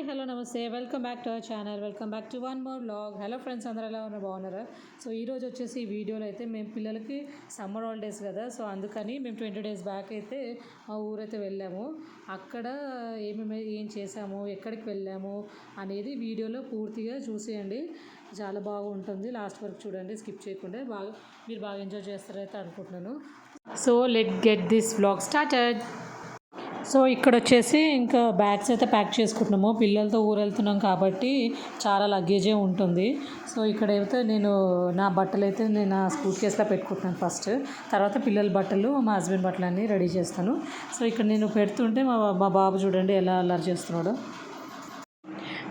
Hello నమస్తే welcome back to our channel welcome back to one more vlog. Hello friends, అందరూ ఎలా ఉన్నారు, బాగున్నారా? సో ఈరోజు వచ్చేసి ఈ వీడియోలో అయితే మేము పిల్లలకి సమ్మర్ హాలిడేస్ కదా, సో అందుకని మేము 20 days బ్యాక్ అయితే మా ఊరైతే వెళ్ళాము. అక్కడ ఏం చేసాము, ఎక్కడికి వెళ్ళాము అనేది వీడియోలో పూర్తిగా చూసేయండి. చాలా బాగుంటుంది, లాస్ట్ వరకు చూడండి, స్కిప్ చేయకుండా. మీరు బాగా ఎంజాయ్ చేస్తారైతే అనుకుంటున్నాను. So let get this vlog started. So ఇక్కడ వచ్చేసి ఇంకా బ్యాగ్స్ అయితే ప్యాక్ చేసుకుంటున్నాము. పిల్లలతో ఊరు వెళ్తున్నాం కాబట్టి చాలా లగేజే ఉంటుంది. సో ఇక్కడైతే నా బట్టలు అయితే నేను నా సూట్ కేసులో పెట్టుకుంటున్నాను ఫస్ట్. తర్వాత పిల్లల బట్టలు, మా హస్బెండ్ బట్టలు అన్నీ రెడీ చేస్తాను. సో ఇక్కడ నేను పెడుతుంటే మా బాబు చూడండి ఎలా అల్లరి చేస్తున్నాడో.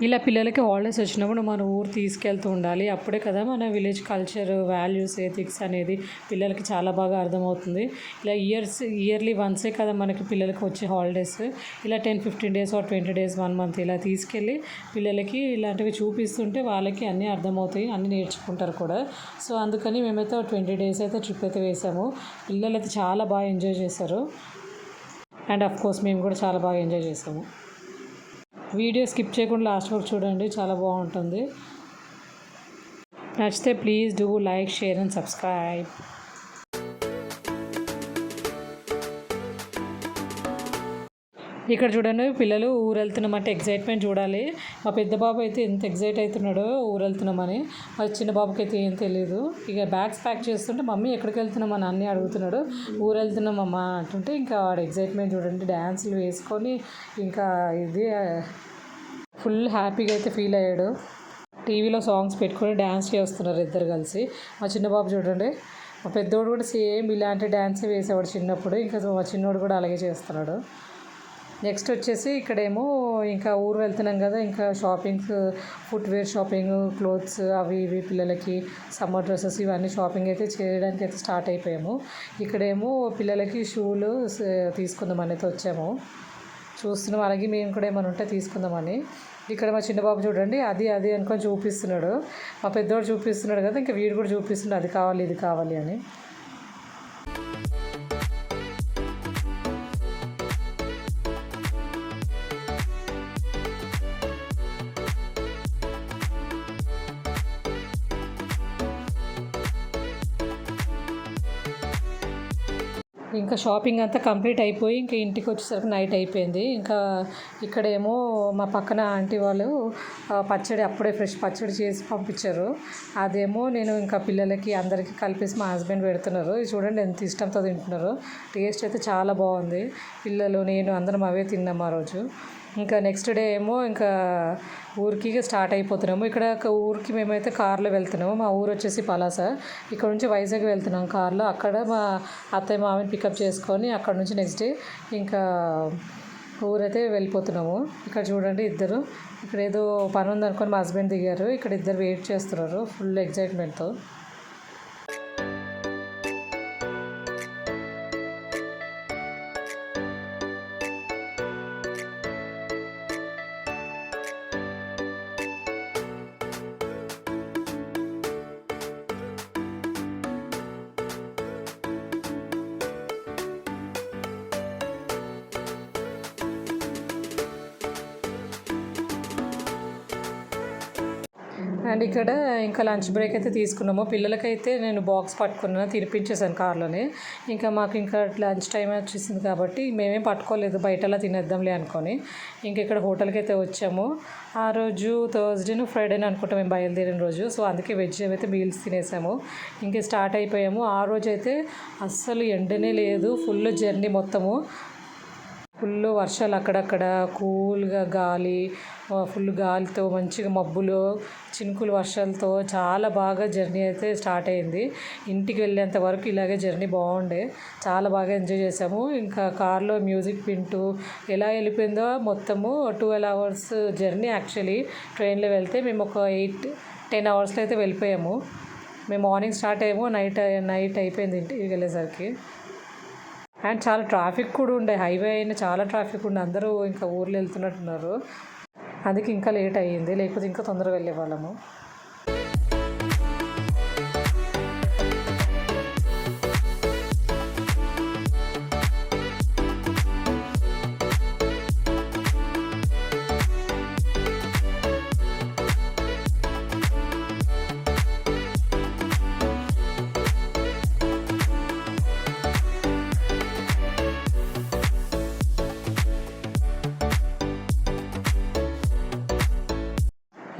ఇలా పిల్లలకి హాలిడేస్ వచ్చినప్పుడు మన ఊరు తీసుకెళ్తూ ఉండాలి. అప్పుడే కదా మన విలేజ్ కల్చర్, వాల్యూస్, ఎథిక్స్ అనేది పిల్లలకి చాలా బాగా అర్థమవుతుంది. ఇలా ఇయర్లీ వన్సే కదా మనకి పిల్లలకి వచ్చే హాలిడేస్. ఇలా 10-15 days ఆర్ 20 days 1 month ఇలా తీసుకెళ్ళి పిల్లలకి ఇలాంటివి చూపిస్తుంటే వాళ్ళకి అన్నీ అర్థమవుతాయి, అన్నీ నేర్చుకుంటారు కూడా. సో అందుకని మేమైతే 20 days అయితే ట్రిప్ అయితే వేసాము. పిల్లలు అయితే చాలా బాగా ఎంజాయ్ చేశారు. అండ్ అఫ్ కోర్స్ మేము కూడా చాలా బాగా ఎంజాయ్ చేసాము. వీడియో స్కిప్ చేయకుండా లాస్ట్ వరకు చూడండి, చాలా బాగుంటుంది. నచ్చితే please do like, share and subscribe. ఇక్కడ చూడండి, పిల్లలు ఊరు వెళ్తున్నామంటే ఎగ్జైట్మెంట్ చూడాలి. మా పెద్ద బాబు అయితే ఎంత ఎగ్జైట్ అవుతున్నాడో ఊరు వెళ్తున్నామని. మా చిన్న బాబుకి అయితే ఏం తెలియదు. ఇక బ్యాగ్స్ ప్యాక్ చేస్తుంటే మమ్మీ ఎక్కడికి వెళ్తున్నామని అన్నీ అడుగుతున్నాడు. ఊరు వెళ్తున్నామమ్మా అంటుంటే ఇంకా వాడు ఎగ్జైట్మెంట్ చూడండి, డ్యాన్సులు వేసుకొని ఇంకా ఇది ఫుల్ హ్యాపీగా అయితే ఫీల్ అయ్యాడు. టీవీలో సాంగ్స్ పెట్టుకొని డ్యాన్స్ చేస్తున్నారు ఇద్దరు కలిసి. మా చిన్న బాబు చూడండి, మా పెద్దోడు కూడా సేమ్ ఇలాంటి డ్యాన్సే వేసేవాడు చిన్నప్పుడు. ఇంకా మా చిన్నోడు కూడా అలాగే చేస్తున్నాడు. నెక్స్ట్ వచ్చేసి ఇక్కడేమో ఇంకా ఊరు వెళ్తున్నాం కదా, ఇంకా షాపింగ్స్, ఫుట్వేర్ షాపింగ్, క్లోత్స్ అవి ఇవి పిల్లలకి సమ్మర్ డ్రెస్సెస్ ఇవన్నీ షాపింగ్ అయితే చేయడానికి అయితే స్టార్ట్ అయిపోయాము. ఇక్కడేమో పిల్లలకి షూలు తీసుకుందామని అయితే వచ్చాము. చూస్తున్నాం, అలాగే మేము కూడా ఏమైనా ఉంటే తీసుకుందామని. ఇక్కడ మా చిన్నబాబు చూడండి, అది అనుకొని చూపిస్తున్నాడు. మా పెద్దోడు చూపిస్తున్నాడు కదా, ఇంకా వీడు కూడా చూపిస్తున్నాడు అది కావాలి ఇది కావాలి అని. ఇంకా షాపింగ్ అంతా కంప్లీట్ అయిపోయి ఇంకా ఇంటికి వచ్చేసరికి నైట్ అయిపోయింది. ఇంకా ఇక్కడేమో మా పక్కన ఆంటీ వాళ్ళు పచ్చడి, అప్పుడే ఫ్రెష్ పచ్చడి చేసి పంపించారు. అదేమో నేను ఇంకా పిల్లలకి అందరికీ కలిపేసి మా హస్బెండ్ పెడుతున్నారు. చూడండి ఎంత ఇష్టంతో తింటున్నారు. టేస్ట్ అయితే చాలా బాగుంది. పిల్లలు, నేను అందరం అవే తిన్నాము ఆ రోజు. ఇంకా నెక్స్ట్ డే ఏమో ఇంకా ఊరికి స్టార్ట్ అయిపోతున్నాము. ఇక్కడ ఊరికి మేమైతే కార్లో వెళ్తున్నాము. మా ఊరు వచ్చేసి పలాస. ఇక్కడ నుంచి వైజాగ్ వెళ్తున్నాం కార్లో. అక్కడ మా అత్తయ్య మామని పికప్ చేసుకొని అక్కడ నుంచి నెక్స్ట్ డే ఇంకా ఊరైతే వెళ్ళిపోతున్నాము. ఇక్కడ చూడండి ఇద్దరు, ఇక్కడ ఏదో పని ఉందనుకొని మా హస్బెండ్ దిగారు. ఇక్కడ ఇద్దరు వెయిట్ చేస్తున్నారు ఫుల్ ఎగ్జైట్మెంట్తో. అండ్ ఇక్కడ ఇంకా లంచ్ బ్రేక్ అయితే తీసుకున్నాము. పిల్లలకైతే నేను బాక్స్ పట్టుకున్నాను, తినిపించేసాను కార్లోనే. ఇంకా మాకు ఇంకా లంచ్ టైం వచ్చేసింది కాబట్టి మేమేం పట్టుకోలేదు, బయటలా తినేద్దాంలే అనుకొని ఇంక ఇక్కడ హోటల్కి అయితే వచ్చాము. ఆ రోజు థర్స్డేను ఫ్రైడేని అనుకుంటాం మేము బయలుదేరిన రోజు. సో అందుకే వెజ్ అయితే మీల్స్ తినేసాము. ఇంక స్టార్ట్ అయిపోయాము. ఆ రోజు అయితే అస్సలు ఎండనే లేదు, ఫుల్ జర్నీ మొత్తము. ఫుల్ వర్షాలు అక్కడక్కడ, కూల్గా గాలి, ఫుల్ గాలితో మంచిగా మబ్బులు, చినుకులు, వర్షాలతో చాలా బాగా జర్నీ అయితే స్టార్ట్ అయింది. ఇంటికి వెళ్ళేంత వరకు ఇలాగే జర్నీ బాగుండే, చాలా బాగా ఎంజాయ్ చేసాము. ఇంకా కార్లో మ్యూజిక్ వింటూ ఎలా వెళ్ళిపోయిందో మొత్తము 12 hours జర్నీ. యాక్చువల్లీ ట్రైన్లో వెళ్తే మేము ఒక 8-10 hours అయితే వెళ్ళిపోయాము. మేము మార్నింగ్ స్టార్ట్ అయ్యాము, నైట్ అయిపోయింది ఇంటికి వెళ్ళేసరికి. అండ్ చాలా ట్రాఫిక్ కూడా ఉండే, హైవే అయినా చాలా ట్రాఫిక్ ఉండే. అందరూ ఇంకా ఊర్లో వెళ్తున్నట్టున్నారు, అందుకే ఇంకా లేట్ అయ్యింది, లేకపోతే ఇంకా తొందరగా వెళ్ళే వాళ్ళము.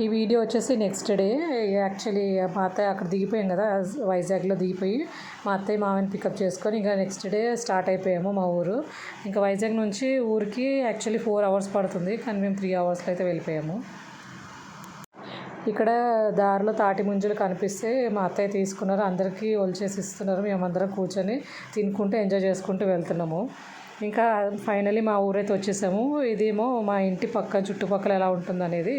ఈ వీడియో వచ్చేసి నెక్స్ట్ డే. యాక్చువల్లీ మా అత్తయ్య అక్కడ దిగిపోయాం కదా, వైజాగ్లో దిగిపోయి మా అత్తయ్య మామని పికప్ చేసుకొని ఇంకా నెక్స్ట్ డే స్టార్ట్ అయిపోయాము మా ఊరు. ఇంకా వైజాగ్ నుంచి ఊరికి యాక్చువల్లీ 4 hours పడుతుంది, కానీ మేము 3 hours అయితే వెళ్ళిపోయాము. ఇక్కడ దారిలో తాటి ముంజలు కనిపిస్తే మా అత్తయ్య తీసుకున్నారు, అందరికీ ఒలిచేసి ఇస్తున్నారు. మేమందరం కూర్చొని తినుకుంటూ ఎంజాయ్ చేసుకుంటూ వెళ్తున్నాము. ఇంకా ఫైనలీ మా ఊరైతే వచ్చేసాము. ఇదేమో మా ఇంటి పక్క చుట్టుపక్కల ఎలా ఉంటుంది అనేది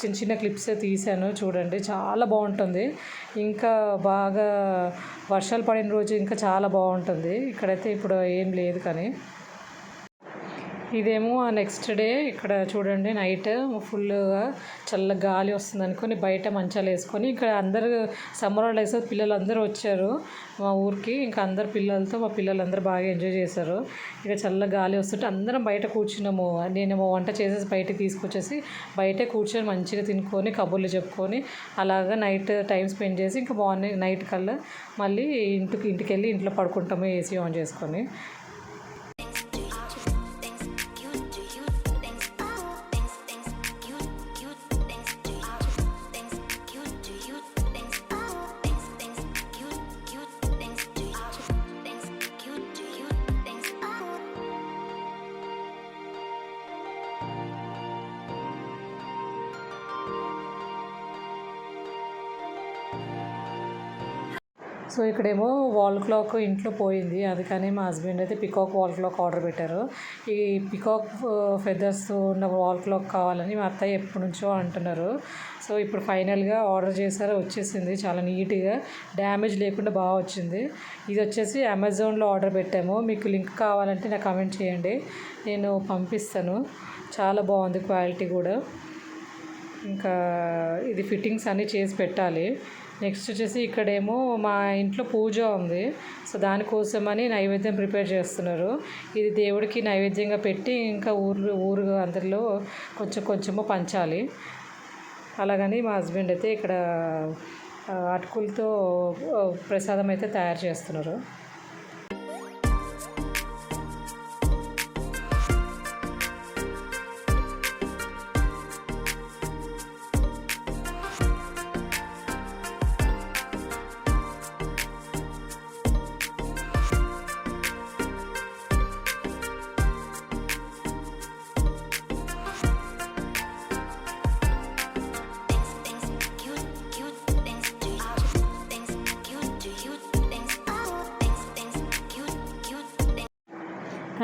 చిన్న చిన్న క్లిప్స్ తీసాను, చూడండి. చాలా బాగుంటుంది. ఇంకా బాగా వర్షాలు పడిన రోజు ఇంకా చాలా బాగుంటుంది. ఇక్కడైతే ఇప్పుడు ఏం లేదు, కానీ ఇదేమో నెక్స్ట్ డే. ఇక్కడ చూడండి, నైట్ ఫుల్గా చల్ల గాలి వస్తుంది అనుకొని బయట మంచాలు వేసుకొని ఇక్కడ అందరూ సమ్మర్ హాలిడేస్ పిల్లలందరూ వచ్చారు మా ఊరికి. ఇంకా అందరు పిల్లలతో మా పిల్లలందరూ బాగా ఎంజాయ్ చేశారు. ఇక చల్ల గాలి వస్తుంటే అందరం బయట కూర్చున్నాము. నేనేమో వంట చేసేసి బయటకు తీసుకొచ్చేసి బయటే కూర్చొని మంచిగా తినుకొని కబుర్లు చెప్పుకొని అలాగా నైట్ టైం స్పెండ్ చేసి ఇంకా మార్నింగ్ నైట్ కల్లా మళ్ళీ ఇంటికి వెళ్ళి ఇంట్లో పడుకుంటాము ఏసీ ఆన్ చేసుకొని. సో ఇక్కడేమో వాల్ క్లాక్ ఇంట్లో పోయింది, అందుకని మా హస్బెండ్ అయితే పికాక్ వాల్ క్లాక్ ఆర్డర్ పెట్టారు. ఈ పికాక్ ఫెదర్స్ ఉన్న వాల్ క్లాక్ కావాలని మా అత్తయ్య ఎప్పటి నుంచో అంటున్నారు. సో ఇప్పుడు ఫైనల్గా ఆర్డర్ చేశారు, వచ్చేసింది. చాలా నీట్గా డ్యామేజ్ లేకుండా బాగా వచ్చింది. ఇది వచ్చేసి అమెజాన్లో ఆర్డర్ పెట్టాము. మీకు లింక్ కావాలంటే నాకు కామెంట్ చేయండి, నేను పంపిస్తాను. చాలా బాగుంది క్వాలిటీ కూడా. ఇంకా ఇది ఫిట్టింగ్స్ అన్నీ చేసి పెట్టాలి. నెక్స్ట్ వచ్చేసి ఇక్కడేమో మా ఇంట్లో పూజ ఉంది, సో దానికోసమని నైవేద్యం ప్రిపేర్ చేస్తున్నారు. ఇది దేవుడికి నైవేద్యంగా పెట్టి ఇంకా ఊరు అందరిలో కొంచెము పంచాలి. అలాగని మా హస్బెండ్ అయితే ఇక్కడ అటుకులతో ప్రసాదం అయితే తయారు చేస్తున్నారు.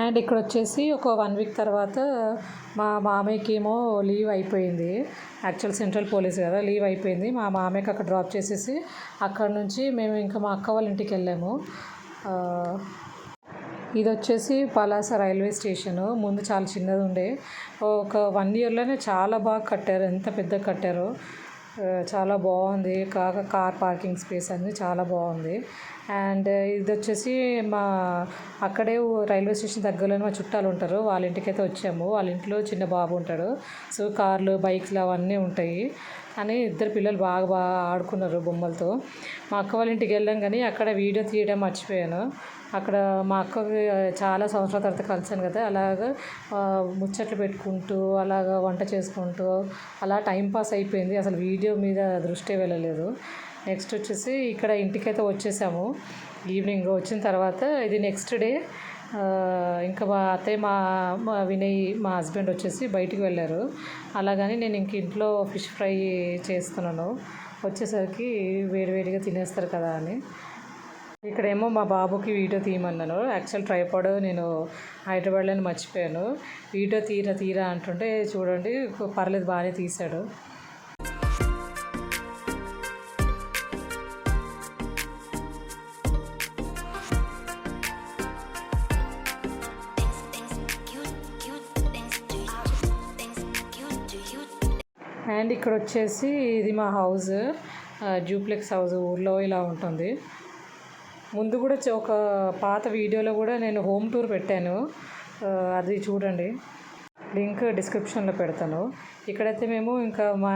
అండ్ ఇక్కడ వచ్చేసి ఒక 1 week తర్వాత మా మామయ్యకి ఏమో లీవ్ అయిపోయింది. యాక్చువల్ సెంట్రల్ పోలీస్ కదా, లీవ్ అయిపోయింది. మా మామయ్యకి అక్కడ డ్రాప్ చేసేసి అక్కడ నుంచి మేము ఇంకా మా అక్క వాళ్ళ ఇంటికి వెళ్ళాము. ఇది వచ్చేసి పలాస రైల్వే స్టేషను. ముందు చాలా చిన్నది ఉండే, ఒక 1 yearలోనే చాలా బాగా కట్టారు. ఎంత పెద్దగా కట్టారో, చాలా బాగుంది. కార్ పార్కింగ్ స్పేస్ అనేది చాలా బాగుంది. అండ్ ఇది వచ్చేసి మా అక్కడే రైల్వే స్టేషన్ దగ్గరలోనే మా చుట్టాలు ఉంటారు, వాళ్ళ ఇంటికైతే వచ్చాము. వాళ్ళ ఇంట్లో చిన్న బాబు ఉంటాడు, సో కార్లు బైక్లు అవన్నీ ఉంటాయి అని ఇద్దరు పిల్లలు బాగా ఆడుకున్నారు బొమ్మలతో. మా అక్క వాళ్ళ ఇంటికి వెళ్ళాం, కానీ అక్కడ వీడియో తీయడం మర్చిపోయాను. అక్కడ మా అక్కకి చాలా సంవత్సరాల తర్వాత కలిసాను కదా, అలాగా ముచ్చట్లు పెట్టుకుంటూ అలాగా వంట చేసుకుంటూ అలా టైంపాస్ అయిపోయింది. అసలు వీడియో మీద దృష్టి వెళ్ళలేదు. నెక్స్ట్ వచ్చేసి ఇక్కడ ఇంటికైతే వచ్చేసాము. ఈవినింగ్ వచ్చిన తర్వాత ఇది నెక్స్ట్ డే. ఇంకా మా అత్తయ్య మా వినయ్ మా హస్బెండ్ వచ్చేసి బయటికి వెళ్ళారు. అలాగని నేను ఇంక ఇంట్లో ఫిష్ ఫ్రై చేస్తున్నాను. వచ్చేసరికి వేడివేడిగా తినేస్తారు కదా అని. ఇక్కడేమో మా బాబుకి వీడియో తీయమన్నాను. యాక్చువల్ ట్రైపాడ్ నేను హైదరాబాద్లోనే మర్చిపోయాను. వీడియో తీరా అంటుంటే చూడండి, పర్లేదు బాగానే తీశాడు. అండ్ ఇక్కడ వచ్చేసి ఇది మా హౌస్, డ్యూప్లెక్స్ హౌస్. ఊర్లో ఇలా ఉంటుంది. ముందు కూడా ఒక పాత వీడియోలో కూడా నేను హోమ్ టూర్ పెట్టాను, అది చూడండి, లింక్ డిస్క్రిప్షన్లో పెడతాను. ఇక్కడైతే మేము ఇంకా మా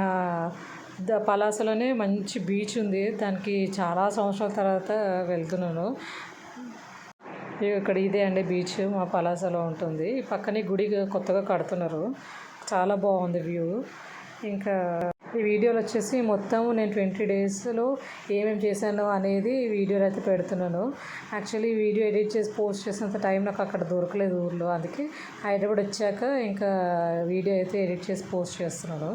పలాసలోనే మంచి బీచ్ ఉంది, దానికి చాలా సంవత్సరాల తర్వాత వెళ్తున్నాను. ఇక్కడ ఇదే అండి బీచ్, మా పలాసలో ఉంటుంది. పక్కనే గుడి కొత్తగా కడుతున్నారు, చాలా బాగుంది వ్యూ. ఇంకా ఈ వీడియోలో వచ్చేసి మొత్తం నేను 20 డేస్లో ఏమేమి చేశానో అనేది వీడియోలో అయితే పెడుతున్నాను. యాక్చువల్లీ ఈ వీడియో ఎడిట్ చేసి పోస్ట్ చేసినంత టైం నాకు అక్కడ దొరకలేదు ఊర్లో, అందుకే హైదరాబాద్ వచ్చాక ఇంకా వీడియో అయితే ఎడిట్ చేసి పోస్ట్ చేస్తున్నాను.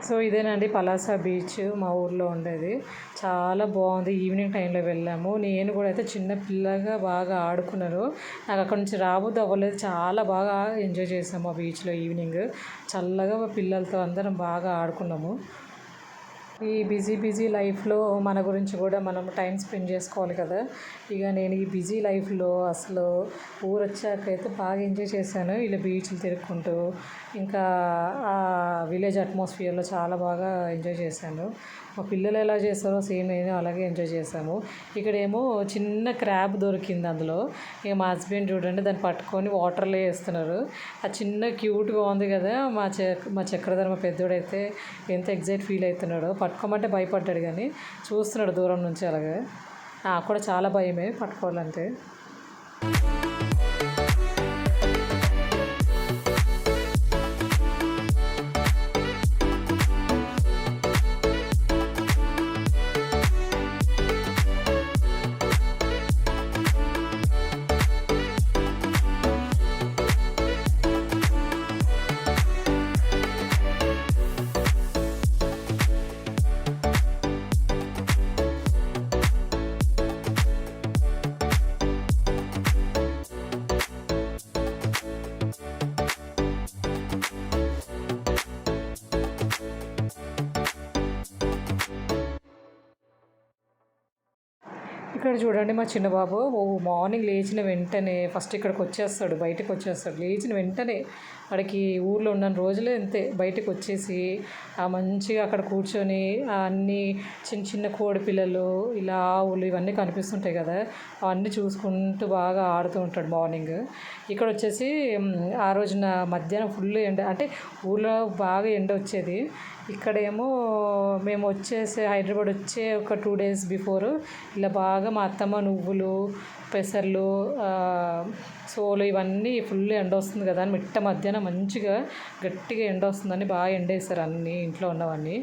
సో ఇదేనండి పలాస బీచ్ మా ఊర్లో ఉండేది. చాలా బాగుంది. ఈవినింగ్ టైంలో వెళ్ళాము. నేను కూడా అయితే చిన్న పిల్లగా బాగా ఆడుకున్నారు. నాకు అక్కడ నుంచి రాబుద్ది అవ్వలేదు. చాలా బాగా ఎంజాయ్ చేసాము ఆ బీచ్లో. ఈవినింగ్ చల్లగా పిల్లలతో అందరం బాగా ఆడుకున్నాము. ఈ బిజీ లైఫ్లో మన గురించి కూడా మనం టైం స్పెండ్ చేసుకోవాలి కదా. ఇక నేను ఈ బిజీ లైఫ్లో అసలు ఊరు వచ్చాకైతే బాగా ఎంజాయ్ చేశాను. ఇలా బీచ్లు తిరుక్కుంటూ ఇంకా ఆ విలేజ్ అట్మాస్ఫియర్లో చాలా బాగా ఎంజాయ్ చేశాను. మా పిల్లలు ఎలా చేస్తారో సేమ్ నేను అలాగే ఎంజాయ్ చేశాము. ఇక్కడేమో చిన్న క్రాబ్ దొరికింది అందులో. ఇక మా హస్బెండ్ చూడండి దాన్ని పట్టుకొని వాటర్లో వేస్తున్నారు. ఆ చిన్న క్యూట్గా ఉంది కదా. మా చక్రధర్మ పెద్దోడైతే ఎంత ఎగ్జైట్ ఫీల్ అవుతున్నాడో. పట్టుకోమంటే భయపడ్డాడు కానీ చూస్తున్నాడు దూరం నుంచి అలాగే. నాకు కూడా చాలా భయమే పట్టుకోవాలంటే. ఇక్కడ చూడండి మా చిన్న బాబు మార్నింగ్ లేచిన వెంటనే ఫస్ట్ ఇక్కడికి వచ్చేస్తాడు, బయటకు వచ్చేస్తాడు. లేచిన వెంటనే వాడికి ఊర్లో ఉన్న రోజులే అంతే. బయటకు వచ్చేసి మంచిగా అక్కడ కూర్చొని అన్నీ చిన్న కోడి పిల్లలు ఇలా ఆవులు ఇవన్నీ కనిపిస్తుంటాయి కదా, అవన్నీ చూసుకుంటూ బాగా ఆడుతూ ఉంటాడు మార్నింగ్. ఇక్కడ వచ్చేసి ఆ రోజున మధ్యాహ్నం ఫుల్ ఎండ, అంటే ఊళ్ళో బాగా ఎండ వచ్చేది. ఇక్కడేమో మేము వచ్చేసి హైదరాబాద్ వచ్చే ఒక 2 days బిఫోర్ ఇలా బాగా మా అత్తమ్మ నువ్వులు, పెసర్లు, సోలు ఇవన్నీ ఫుల్ ఎండ వస్తుంది కదా అని మిట్ట మధ్యాహ్నం మంచిగా గట్టిగా ఎండ వస్తుందని బాగా ఎండేస్తారు అన్నీ ఇంట్లో ఉన్నవన్నీ.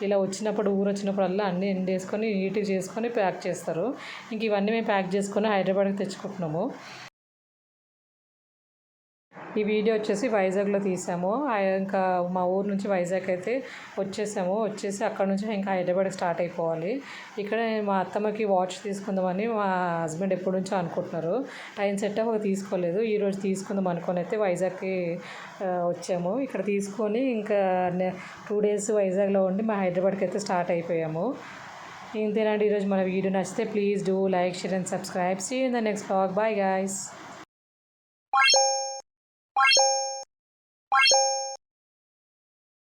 ఇలా వచ్చినప్పుడు ఊరు వచ్చినప్పుడల్లా అన్నీ ఎండేసుకొని నీట్గా చేసుకొని ప్యాక్ చేస్తారు. ఇంక ఇవన్నీ మేము ప్యాక్ చేసుకొని హైదరాబాద్కి తెచ్చుకుంటున్నాము. ఈ వీడియో వచ్చేసి వైజాగ్లో తీసాము. ఇంకా మా ఊరు నుంచి వైజాగ్ అయితే వచ్చేసి అక్కడ నుంచి ఇంకా హైదరాబాద్కి స్టార్ట్ అయిపోవాలి. ఇక్కడ మా అత్తమ్మకి వాచ్ తీసుకుందామని మా హస్బెండ్ ఎప్పటి నుంచో అనుకుంటున్నారు. టైం సెట్ అవ్వక తీసుకోలేదు. ఈరోజు తీసుకుందాం అనుకొని అయితే వైజాగ్కి వచ్చాము. ఇక్కడ తీసుకొని ఇంకా 2 days వైజాగ్లో ఉండి మా హైదరాబాద్కి అయితే స్టార్ట్ అయిపోయాము. ఇంతేనండి ఈరోజు మన వీడియో. నచ్చితే please do like, share and subscribe. See you in the next vlog. Bye guys.